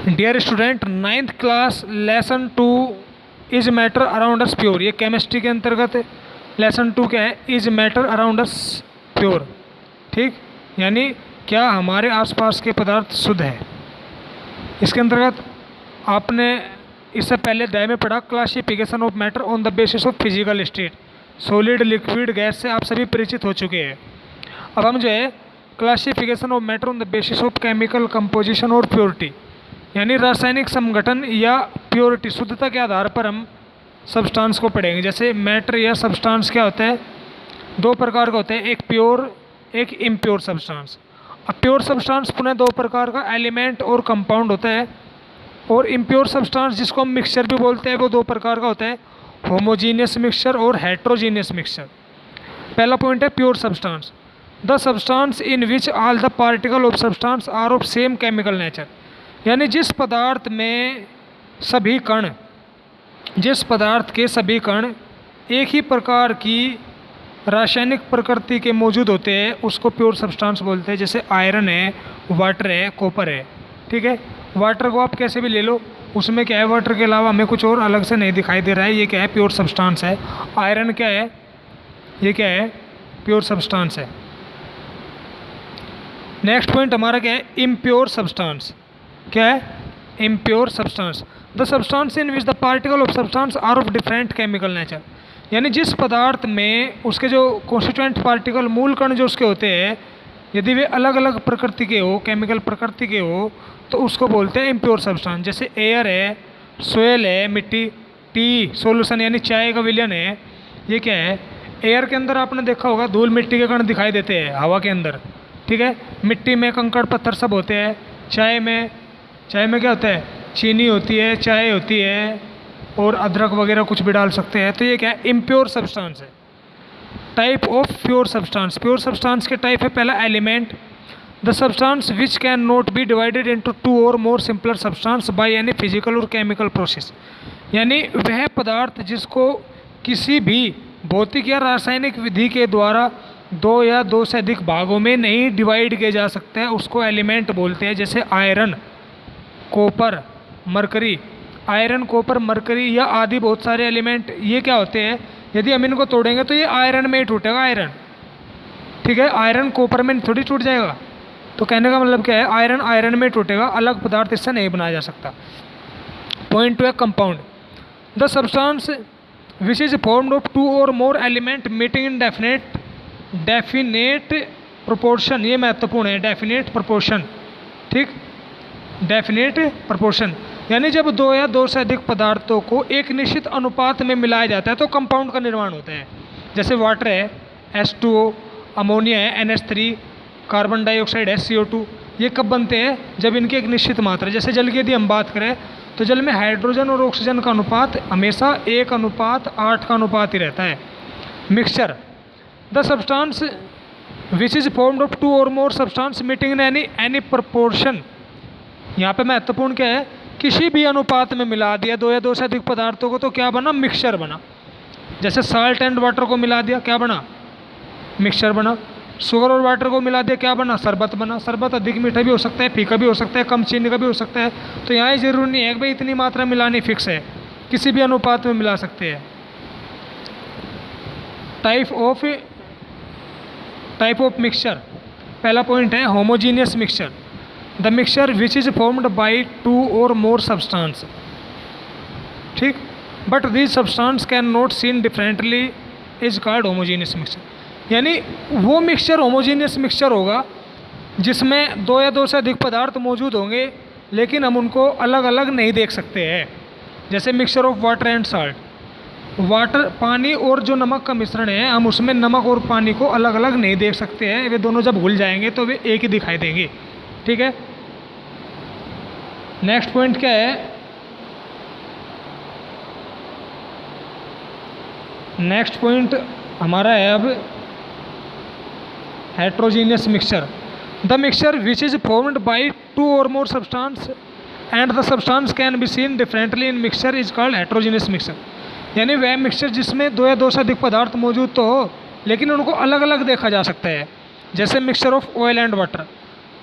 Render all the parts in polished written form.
Dear student, ninth class lesson 2 is matter around us pure, ये chemistry के अंतर्गत है। लेसन 2 क्या है? Is matter around us pure. ठीक, यानी क्या हमारे आसपास के पदार्थ शुद्ध है। इसके अंतर्गत आपने इससे पहले अध्याय में पढ़ा classification of matter on the basis of physical state, solid liquid gas से आप सभी परिचित हो चुके हैं। अब हम जो है classification of matter on the basis of chemical composition और प्योरिटी, यानी रासायनिक संगठन या प्योरिटी, शुद्धता के आधार पर हम सब्सटेंस को पढ़ेंगे। जैसे मैटर या सब्सटेंस क्या होता है, दो प्रकार का होता है, एक प्योर एक इम्प्योर सब्सटेंस। अब प्योर सब्सटेंस पुनः दो प्रकार का एलिमेंट और कंपाउंड होता है, और इम्प्योर सब्सटेंस जिसको हम मिक्सचर भी बोलते हैं वो दो प्रकार का होता है, होमोजीनियस मिक्सचर और हेट्रोजीनियस मिक्सचर। पहला पॉइंट है pure substance, the substance in which all the particle of substance are of same chemical nature, यानी जिस पदार्थ के सभी कण एक ही प्रकार की रासायनिक प्रकृति के मौजूद होते हैं उसको प्योर सब्सटेंस बोलते हैं। जैसे आयरन है, वाटर है, कॉपर है। ठीक है, वाटर को आप कैसे भी ले लो, उसमें क्या है, वाटर के अलावा हमें कुछ और अलग से नहीं दिखाई दे रहा है, ये क्या है, प्योर सब्सटेंस है। आयरन क्या है, ये क्या है, प्योर सब्सटेंस है। नेक्स्ट पॉइंट हमारा क्या है, इम्प्योर सब्सटेंस। क्या है, impure substance, the substance in which the particle of substance are of different chemical nature, यानी जिस पदार्थ में उसके जो कॉन्स्टिट्यूएंट पार्टिकल, मूल कण जो उसके होते हैं, यदि वे अलग अलग प्रकृति के हो, केमिकल प्रकृति के हो, तो उसको बोलते हैं इम्प्योर सब्सटेंस। जैसे एयर है, सोयल है, मिट्टी, टी सोल्यूशन यानी चाय का विलयन है, ये क्या है, एयर के अंदर आपने देखा होगा धूल मिट्टी के कण दिखाई देते हैं हवा के अंदर। ठीक है, मिट्टी में कंकड़ पत्थर सब होते हैं। चाय में क्या होता है, चीनी होती है, चाय होती है, और अदरक वगैरह कुछ भी डाल सकते हैं। तो ये क्या है, इम्प्योर सब्सटेंस है। Type of pure substance, pure substance के टाइप है, पहला element, the substance which can not be divided into 2 और more simpler substance by any physical और केमिकल प्रोसेस, यानी वह पदार्थ जिसको किसी भी भौतिक या रासायनिक विधि के द्वारा 2 या 2 से अधिक भागों में नहीं डिवाइड किया जा सकता है, उसको एलिमेंट बोलते हैं। जैसे iron, copper, mercury, iron, copper, mercury या आदि बहुत सारे एलिमेंट, ये क्या होते हैं, यदि हम इनको तोड़ेंगे तो ये आयरन में ही टूटेगा, आयरन। ठीक है, आयरन कॉपर में थोड़ी टूट जाएगा। तो कहने का मतलब क्या है, आयरन आयरन में टूटेगा, अलग पदार्थ इससे नहीं बनाया जा सकता। पॉइंट 2 है compound, the substance which is formed of 2 और मोर element meeting in definite proportion, ये महत्वपूर्ण है, डेफिनेट प्रोपोर्शन। ठीक, डेफिनेट प्रोपोर्शन, यानी जब 2 या 2 से अधिक पदार्थों को एक निश्चित अनुपात में मिलाया जाता है तो कंपाउंड का निर्माण होता है। जैसे वाटर है H2O, अमोनिया है NH3, कार्बन डाइऑक्साइड है CO2, ये कब बनते हैं, जब इनकी एक निश्चित मात्रा, जैसे जल की यदि हम बात करें तो जल में हाइड्रोजन और ऑक्सीजन का अनुपात हमेशा 1:8 का अनुपात ही रहता है। Mixture, the substance which is formed of 2 और more substance meeting in any proportion, यहाँ पे महत्वपूर्ण क्या है, किसी भी अनुपात में मिला दिया 2 या 2 से अधिक पदार्थों को तो क्या बना, मिक्सचर बना। जैसे साल्ट एंड वाटर को मिला दिया, क्या बना, मिक्सचर बना। शुगर और वाटर को मिला दिया, क्या बना, शरबत बना। शरबत अधिक मीठा भी हो सकता है, फीका भी हो सकता है, कम चीनी का भी हो सकता है। तो यहाँ जरूरी नहीं है कि भाई इतनी मात्रा मिलानी फिक्स है, किसी भी अनुपात में मिला सकते हैं। टाइप ऑफ मिक्सचर, पहला पॉइंट है homogeneous mixture, the mixture which is formed by 2 और मोर सब्सटेंस। ठीक, but this substance can not seen differently is called homogeneous mixture, यानी वो मिक्सचर होमोजीनियस मिक्सचर होगा जिसमें 2 या 2 से अधिक पदार्थ मौजूद होंगे लेकिन हम उनको अलग अलग नहीं देख सकते हैं। जैसे mixture of water and salt, water, पानी और जो नमक का मिश्रण है, हम उसमें नमक और पानी को अलग अलग नहीं देख सकते हैं, वे दोनों जब घुल जाएंगे तो वे एक ही दिखाई देंगे। ठीक है, नेक्स्ट पॉइंट क्या है, नेक्स्ट पॉइंट हमारा है अब heterogeneous mixture, the mixture which is formed by 2 और more substance and the substance can be seen differently in mixture is called heterogeneous mixture, यानी वह मिक्सचर जिसमें 2 या 2 से अधिक पदार्थ मौजूद तो हो लेकिन उनको अलग अलग देखा जा सकता है। जैसे mixture of oil and water,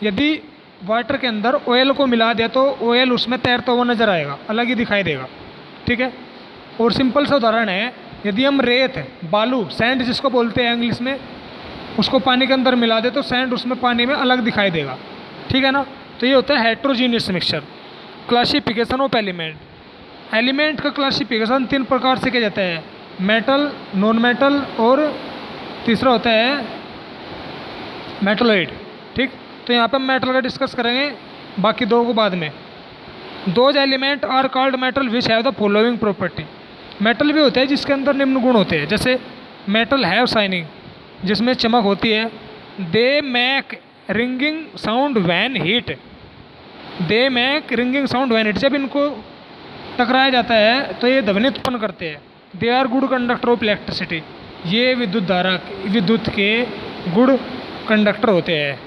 यदि वाटर के अंदर ऑयल को मिला दिया तो ऑयल उसमें तैरता हुआ नज़र आएगा, अलग ही दिखाई देगा। ठीक है। और सिंपल सा उदाहरण है, यदि हम रेत, बालू, सैंड जिसको बोलते हैं इंग्लिश में, उसको पानी के अंदर मिला दे तो सैंड उसमें पानी में अलग दिखाई देगा। ठीक है ना। तो ये होता है heterogeneous mixture. Classification of element, element का क्लासिफिकेशन 3 प्रकार से किया जाता है, मेटल, नॉन मेटल और तीसरा होता है मेटलॉइड। ठीक। तो यहाँ पे हम मेटल का डिस्कस करेंगे, बाकी दो को बाद में। Those element are called metal which have the following property. Metal भी होते हैं जिसके अंदर निम्न गुण होते हैं, जैसे मेटल हैव शाइनिंग, जिसमें चमक होती है। They make ringing sound when hit, they make ringing sound when hit, जब इनको टकराया जाता है तो ये ध्वनि उत्पन्न करते हैं। They are good conductor of electricity, ये विद्युत धारा, विद्युत के गुड कंडक्टर होते हैं।